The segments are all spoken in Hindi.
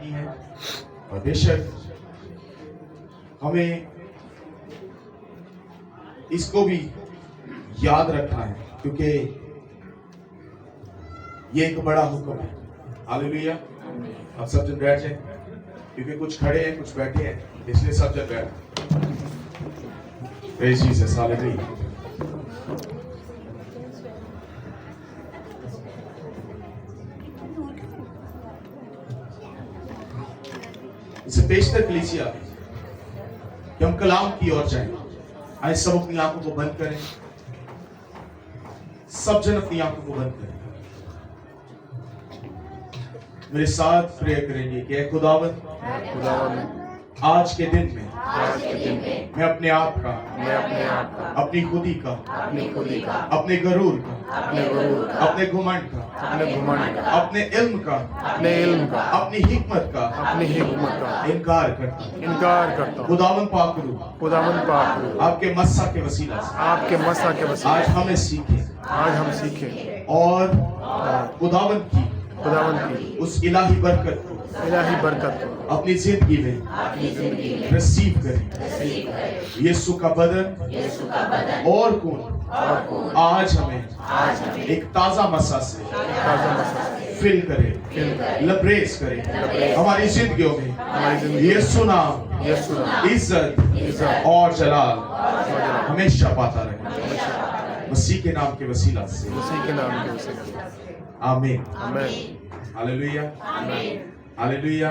रखनी है और बेशक हमें इसको भी याद रखना है, क्योंकि ये एक बड़ा हुक्म है। हालेलुया। अब सब जन बैठ जाए, क्योंकि कुछ खड़े हैं कुछ बैठे हैं, इसलिए सब जन बैठ। Praise Jesus. हालेलुया। इसे पेशतर कलीसिया कि हम कलाम की ओर जाएं। आइए सब अपनी आंखों को बंद करें, सब जन अपनी आंखों को बंद करें, मेरे साथ प्रे करेंगे कि खुदावंद आज के दिन में मैं अपने आप का, अपनी खुदी का, अपने गरूर का, अपने घुमंड का, अपने इल्म का, अपनी हिकमत का इनकार करता हूं। खुदावंद पाक रूह आपके मस्सा के वसीला से आज हमें सीखें और खुदावंद की उस इलाही बरकत को अपनी जिंदगी में रिसीव करें। यीशु का बदन और खून आज हमें एक ताजा मस्सा से फिल करे, लबरेज करे हमारी जिंदगियों में। यीशु नाम इज्जत और जलाल हमेशा पाता रहे, मसीह के नाम के वसीला से। आमीन। Hallelujah. Hallelujah.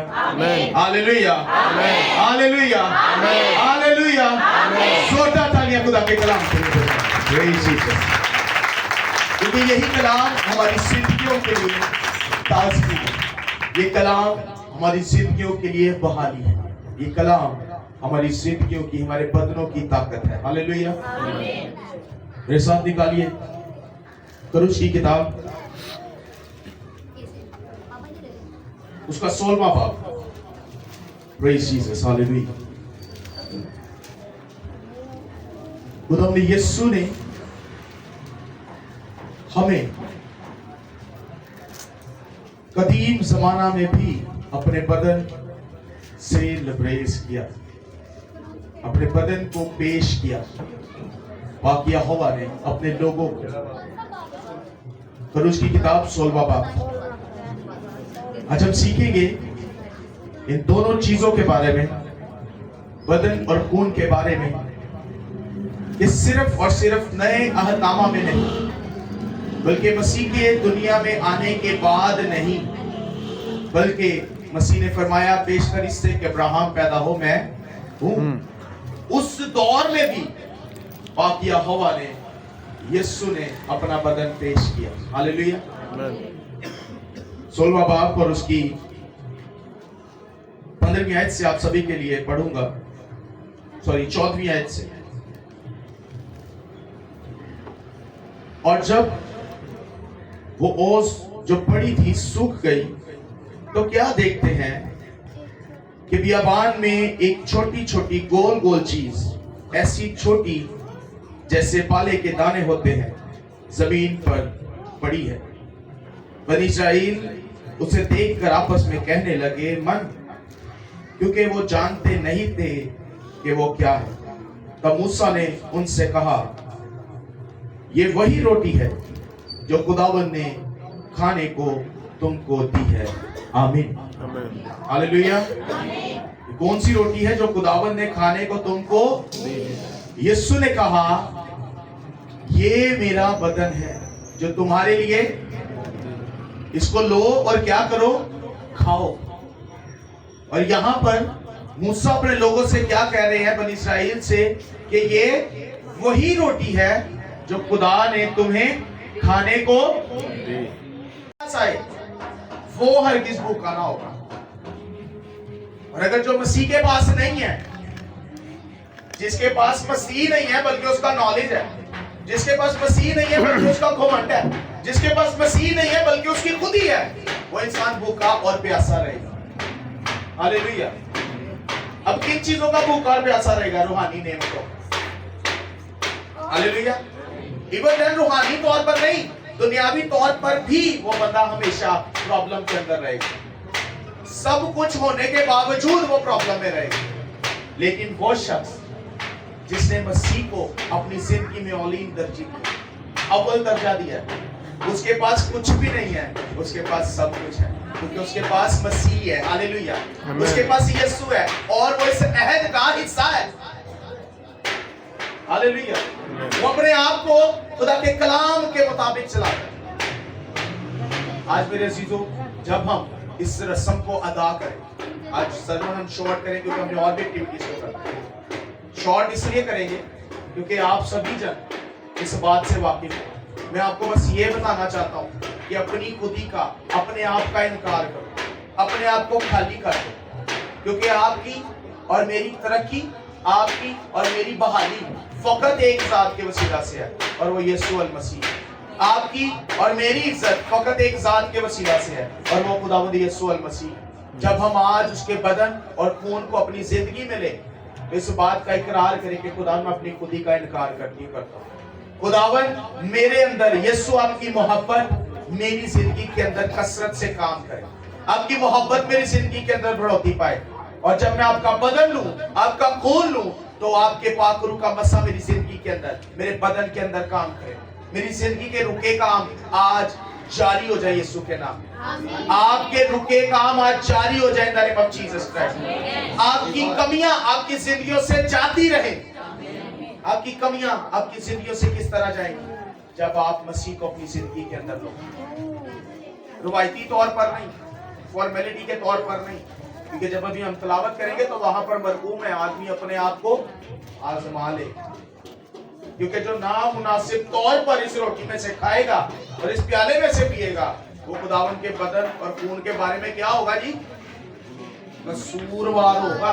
Hallelujah. Hallelujah. Hallelujah. जोरदार तालियां खुदा के कलाम के लिए। Praise Jesus. क्योंकि यही कलाम हमारी जिंदगियों के लिए ताजगी है, ये कलाम हमारी जिंदगियों के लिए बहाली है, ये कलाम हमारी जिंदगियों की, हमारे बदनों की ताकत है। हालेलुया। मेरे साथ निकालिए करूश की किताब, उसका 16वां बाब। Praise Jesus. हालेलुया। खुदावंद यीशु ने हमें कदीम जमाना में भी अपने बदन से लबरेज किया, अपने बदन को पेश किया। बाकी यहोवा ने अपने लोगों को, करूश की किताब 16वां बाब। आज हम सीखेंगे इन दोनों चीजों के बारे में, बदन और खून के बारे में। ये सिर्फ और सिर्फ नए अहदनामा में नहीं, बल्कि मसीह के दुनिया में आने के बाद नहीं, बल्कि मसीह ने फरमाया पेशतर इससे कि अब्राहम पैदा हो मैं हूं, उस दौर में भी बाकी यहोवा ने, यीशु ने अपना बदन पेश किया। हालेलुया। 16वां बाब और उसकी 15वीं आयत से आप सभी के लिए पढ़ूंगा, 14वीं आयत से। और जब वो ओस जो पड़ी थी सूख गई, तो क्या देखते हैं कि बियाबान में एक छोटी छोटी गोल गोल चीज, ऐसी छोटी जैसे पाले के दाने होते हैं, जमीन पर पड़ी है। बनी इस्राएल उसे देखकर आपस में कहने लगे मन, क्योंकि वो जानते नहीं थे कि वो क्या है। तब मूसा ने उनसे कहा, ये वही रोटी है जो खुदावंद ने खाने को तुमको दी है। आमीन। हालेलुया। कौन सी रोटी है जो खुदावंद ने खाने को तुमको दी है? यीशु ने कहा, ये मेरा बदन है जो तुम्हारे लिए, इसको लो और क्या करो, खाओ। और यहां पर मूसा अपने लोगों से क्या कह रहे हैं, बनी इस्राएल से, कि ये वही रोटी है जो खुदा ने तुम्हें खाने को दी। वो हरगिज़ भूखा ना होगा। और अगर जो मसीह के पास नहीं है, जिसके पास मसीह नहीं है बल्कि उसका नॉलेज है, जिसके पास मसीह नहीं है बल्कि उसका घमंड है, जिसके पास मसीह नहीं है बल्कि उसकी खुद ही है, वो इंसान भूखा और प्यासा रहेगा। हालेलुया। अब किन चीजों का भूखा और प्यासा रहेगा? रूहानी नेमतों। हालेलुया। इवन रूहानी तौर पर नहीं, दुनियावी तौर पर भी वो बंदा हमेशा प्रॉब्लम के अंदर रहेगा, सब कुछ होने के बावजूद वो प्रॉब्लम में रहेगी। लेकिन वो शख्स जिसने मसीह को अपनी जिंदगी में औलीन दर्जी अव्वल दर्जा दिया है, उसके पास कुछ भी नहीं है, उसके पास सब कुछ है, क्योंकि उसके पास मसीह है। हालेलुया। उसके पास यीशु है और वो इस अहद का हिस्सा है। हालेलुया। वो अपने आप को खुदा के कलाम के मुताबिक चलाता है। आज मेरे अजीजों, जब हम इस रस्म को अदा करें, आज सर्वन हम शॉर्ट करें क्योंकि हमने और भी एक्टिविटीज को करना है। शॉर्ट इसलिए करेंगे क्योंकि आप सभी जन इस बात से वाकिफ हैं। मैं आपको बस ये बताना चाहता हूँ कि अपनी खुदी का, अपने आप का इनकार करो, अपने आप को खाली कर दो, क्योंकि आपकी और मेरी तरक्की, आपकी और मेरी बहाली फकत एक जात के वसीला से है और वो यीशु अल मसीह। आपकी और मेरी इज्जत फकत एक जात के वसीला से है और वो खुदावंद यीशु अल मसीह। जब हम आज उसके बदन और खून को अपनी जिंदगी में ले, तो इस बात का इकरार करें कि खुदा मैं अपनी खुदी का इनकार नहीं करता हूँ। खुदावन मेरे अंदर यीशु आपकी मोहब्बत मेरी जिंदगी के अंदर कसरत से काम करे, आपकी मोहब्बत मेरी जिंदगी के अंदर बढ़ोतरी पाए, और जब मैं आपका बदन लूं, आपका खून लूं, तो आपके पाकरू का मसा मेरी जिंदगी के अंदर, मेरे बदन के अंदर काम करे। मेरी जिंदगी के रुके काम आज जारी हो जाए यीशु के नाम। आपके रुके काम आज जारी हो जाए in the name of Jesus Christ. आपकी कमियां आपकी जिंदगियों से जाती रहे। आपकी कमियां आपकी जिंदगियों से किस तरह जाएंगी? जब आप मसीह को अपनी जिंदगी के अंदर लो, रुवायती तौर पर नहीं, फॉर्मेलिटी के तौर पर नहीं, क्योंकि जब अभी हम तलावत करेंगे तो वहां पर मरकूम है आदमी अपने आप को आजमा ले, क्योंकि जो नामुनासिब तौर पर इस रोटी में से खाएगा और इस प्याले में से पिएगा, वो खुदावन के बदन और खून के बारे में क्या होगा जी? कसूरवार होगा।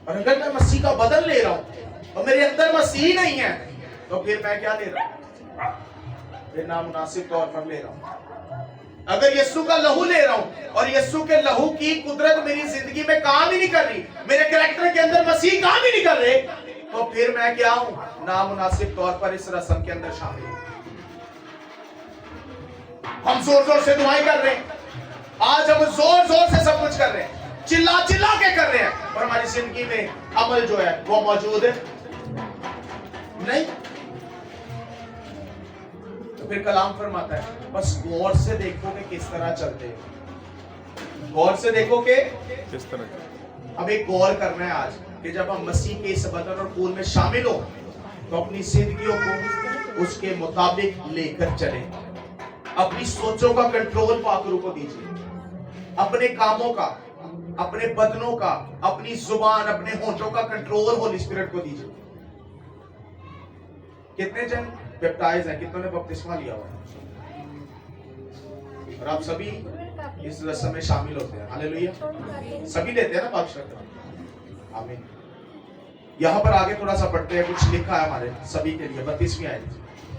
और अगर मैं मसीह का बदन ले रहा हूं और मेरे अंदर मसीह नहीं है, तो फिर मैं क्या ले रहा हूं? फिर नामुनासिब तौर पर ले रहा हूं। अगर यीशु का लहू ले रहा हूं और यीशु के लहू की कुदरत मेरी जिंदगी में काम ही नहीं कर रही, मेरे कैरेक्टर के अंदर मसीह काम ही नहीं कर रहे, तो फिर मैं क्या हूं? नामुनासिब तौर पर इस रस्म के अंदर शामिल हूं। हम जोर जोर से दुआएं कर रहे हैं, आज हम जोर जोर से सब कुछ कर रहे हैं, चिल्ला चिल्ला के कर रहे हैं, पर हमारी जिंदगी में अमल जो है वो मौजूद है नहीं। तो फिर कलाम फरमाता है बस गौर से देखो कि किस तरह चलते हो, गौर से देखो कि किस तरह। अब एक गौर करना है आज कि जब हम मसीह के इस बदन और खून में शामिल हो, तो अपनी जिंदगियों को उसके मुताबिक लेकर चलें। अपनी सोचों का कंट्रोल पाकरू को दीजिए, अपने कामों का, अपने बदनों का, अपनी जुबान, अपने होंठों का कंट्रोल होली स्पिरिट को दीजिए। कितने जन बैप्टाइज हैं? कितनों ने बपतिस्मा लिया हुआ? और आप सभी इस रस्म में शामिल होते हैं। हालेलुया। सभी लेते हैं ना बादशाह? आमीन। यहाँ पर आगे थोड़ा सा पढ़ते हैं, कुछ लिखा है हमारे सभी के लिए। 32वीं आयत,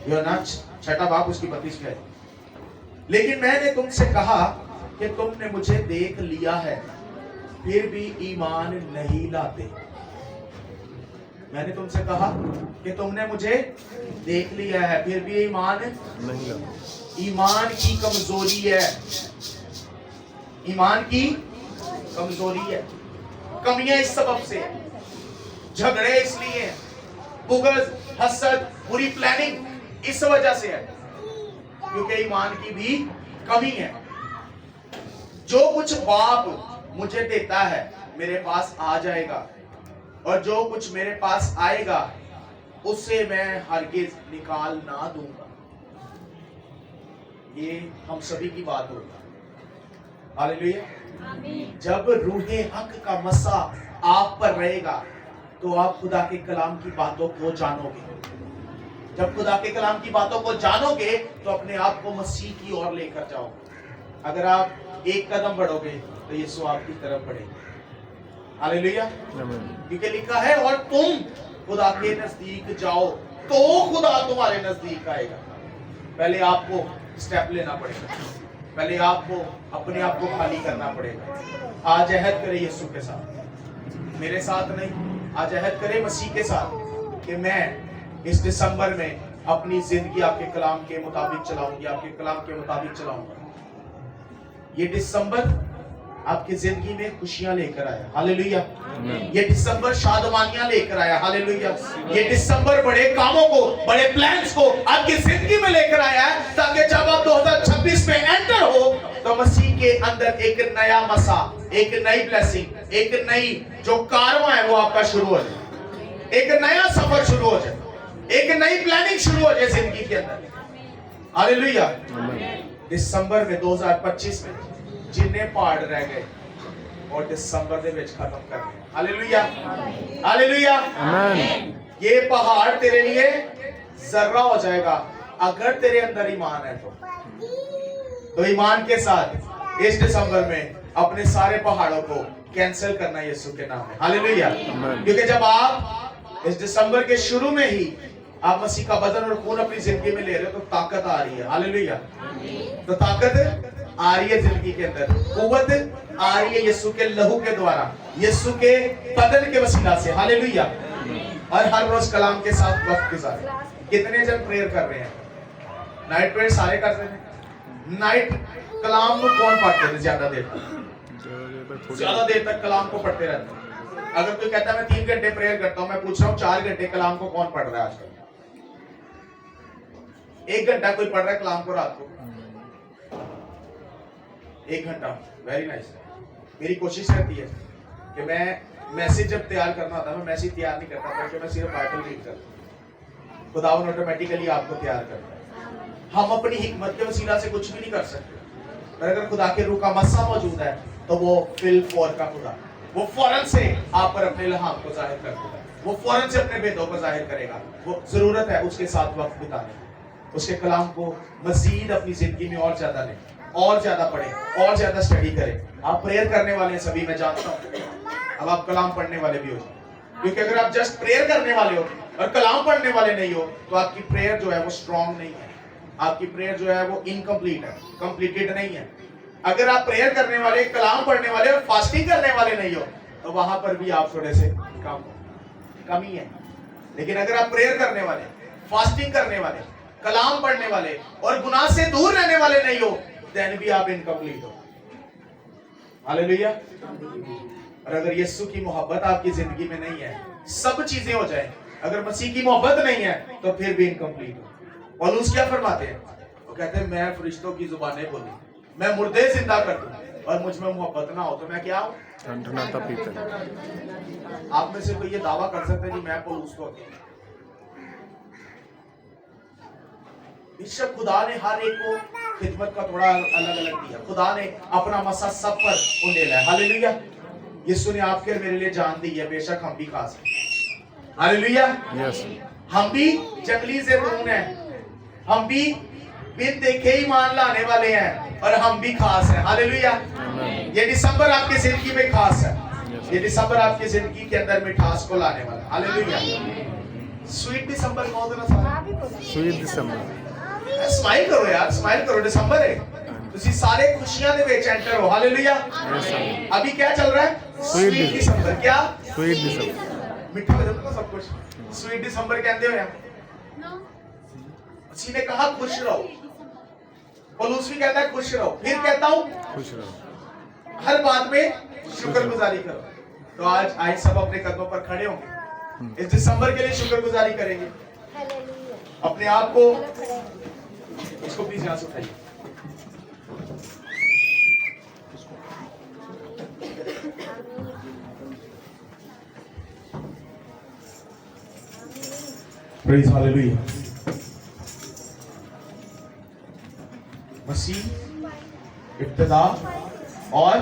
यूहन्ना छठा बाब उसकी 32वीं आयत। लेकिन मैंने तुमसे कहा कि तुमने मुझे देख लिया है फिर भी ईमान नहीं लाते। मैंने तुमसे कहा कि तुमने मुझे देख लिया है फिर भी ईमान नहीं लाते। ईमान की कमजोरी है, ईमान की कमजोरी है। कमियां इस सबब से, झगड़े इसलिए, बुग़्ज़, हसद, बुरी प्लानिंग इस वजह से है क्योंकि ईमान की भी कमी है। जो कुछ बाप मुझे देता है मेरे पास आ जाएगा, और जो कुछ मेरे पास आएगा उससे मैं हरगिज निकाल ना दूंगा। ये हम सभी की बात होगी। हालेलुया। जब रूहे हक का मसा आप पर रहेगा तो आप खुदा के कलाम की बातों को जानोगे। जब खुदा के कलाम की बातों को जानोगे तो अपने आप को मसीह की ओर लेकर जाओगे। अगर आप एक कदम बढ़ोगे तो यीशु आपकी तरफ बढ़ेगा। हालेलुया। क्योंकि लिखा है और तुम खुदा के नजदीक जाओ तो खुदा तुम्हारे नजदीक आएगा। पहले आपको स्टेप लेना पड़ेगा, पहले आपको अपने आप को खाली करना पड़ेगा। आज अहद करे यीशु के साथ, मेरे साथ नहीं, आज अहद करे मसीह के साथ कि मैं इस दिसंबर में अपनी जिंदगी आपके कलाम के मुताबिक चलाऊंगी, आपके कलाम के मुताबिक चलाऊंगा। ये दिसंबर आपकी जिंदगी में खुशियां लेकर आया, हालेलुया। ये दिसंबर शादमानियां लेकर आया, हालेलुया। ये दिसंबर बड़े कामों को, बड़े प्लान्स को आपकी जिंदगी में लेकर आया है, ताकि जब आप 2026 में एंटर हो तो मसीह के अंदर एक नया मसा, एक नई ब्लेसिंग, एक नई जो कारवां है वो आपका शुरू हो जाए, एक नया सफर शुरू हो जाए, एक नई प्लानिंग शुरू हो जाए जिंदगी के अंदर, हालेलुया। दिसंबर में 2025 में जिन्ने पहाड़ रह गए और दिसंबर दे विच खत्म करने, हालेलुया, हालेलुया, आमीन। ये पहाड़ तेरे लिए जर्रा हो जाएगा अगर तेरे अंदर ईमान है तो ईमान के साथ इस दिसंबर में अपने सारे पहाड़ों को कैंसिल करना यीशु के नाम में, हालेलुया। क्योंकि जब आप इस दिसंबर के शुरू में ही आप मसीह का बदन और खून अपनी जिंदगी में ले रहे हो तो ताकत आ रही है, हालेलुया। तो ताकत आ रही है जिंदगी के अंदर, कुव्वत आ रही है यीशु के लहू के द्वारा, यीशु के बदन के वसीला से, हालेलुया। और हर रोज कलाम के साथ वक्त गुजारें। कितने जन प्रेयर कर रहे हैं? नाइट प्रेयर सारे कर रहे हैं। नाइट कलाम को कौन पढ़ते हैं ज्यादा देर तक कलाम को पढ़ते रहते हैं? अगर कोई कहता है मैं 3 घंटे प्रेयर करता हूं, मैं पूछ रहा हूं 4 घंटे कलाम को कौन पढ़ रहा है आजकल? 1 घंटा कोई पढ़ रहा है कलाम को रात को, 1 घंटा, वेरी नाइस। मेरी कोशिश रहती है कि मैं मैसेज जब तैयार करना होता है, मैं मैसेज तैयार नहीं करता बल्कि मैं सिर्फ बाइबल रीड करता हूं। खुदावन ऑटोमेटिकली आपको तैयार करता है। हम अपनी हिकमत के वसीला से कुछ भी नहीं कर सकते, पर अगर खुदा के रूह का मस्सा मौजूद है तो वो फिल फॉर का खुदा, वो फौरन से आप पर अपने इल्हाम को जाहिर कर देगा, वो फौरन से अपने भेदों को जाहिर करेगा। वो जरूरत है उसके साथ वक्त बिताने, उसके कलाम को मजीद अपनी जिंदगी में और ज्यादा लें, और ज्यादा पढ़ें, और ज्यादा स्टडी करें। आप प्रेयर करने वाले हैं सभी, मैं जानता हूँ, अब आप कलाम पढ़ने वाले भी हो जाए, क्योंकि अगर आप जस्ट प्रेयर करने वाले हो और कलाम पढ़ने वाले नहीं हो तो आपकी प्रेयर जो है वो स्ट्रॉन्ग नहीं है, आपकी प्रेयर जो है वो इनकम्प्लीट है, कंप्लीटेड नहीं है। अगर आप प्रेयर करने वाले, कलाम पढ़ने वाले और फास्टिंग करने वाले नहीं हो तो वहां पर भी आप थोड़े से कमी है। लेकिन अगर आप प्रेयर करने वाले, फास्टिंग करने वाले, कलाम पढ़ने वाले और गुनाह से दूर रहने वाले नहीं हो, देन भी आप इनकम्प्लीट हो, हालेलुया। और अगर यीशु की मोहब्बत आपकी जिंदगी में नहीं है, सब चीजें हो जाए, अगर मसीह की मोहब्बत नहीं है तो फिर भी इनकम्प्लीट हो। पौलुस क्या फरमाते हैं? वो कहते हैं मैं फरिश्तों की जुबानें बोली, मैं मुर्दे जिंदा कर दूं और मुझ में मोहब्बत ना हो तो मैं क्या हूं? आप में से कोई ये दावा कर सकते हैं कि मैं पौलुस को? बेशक खुदा ने हर एक को खिदमत का थोड़ा अलग अलग दिया, खुदा ने अपना मसा सब पर उंडेला है, हालेलुया। यीशु ने आपके मेरे लिए जान दी है, बेशक हम भी खास हैं, हालेलुया। हम भी जंगली ज़ैतून हैं, हम भी बिन देखे ही मान लाने वाले हैं और हम भी खास हैं, हालेलुया। ये दिसंबर आपकी जिंदगी में खास है, ये दिसंबर आपकी जिंदगी के अंदर मिठास को लाने वाला है, हालेलुया। स्वीट दिसंबर कौन सा सारा? स्वीट दिसंबर। स्माइल करो यार, स्माइल करो, दिसंबर है, तुसी सारे खुशियां दे विच एंटर हो, हालेलुया। अभी क्या चल रहा है? स्वीट दिसंबर। क्या? स्वीट दिसंबर। मीठा हो जाता है सब कुछ, स्वीट दिसंबर कहते हो यार। मसीह ने कहा खुश रहो, पौलुस भी कहता है खुश रहो, फिर कहता हूं खुश रहो, हर बात में शुक्रगुजारी करो। तो आज सब अपने कदमों पर खड़े होंगे, इस दिसंबर के लिए शुक्रगुजारी करेंगे। अपने आप को, इसको प्लीज यहां से उठाइए, प्रेज हालेलुया। मसीह इब्तिदा और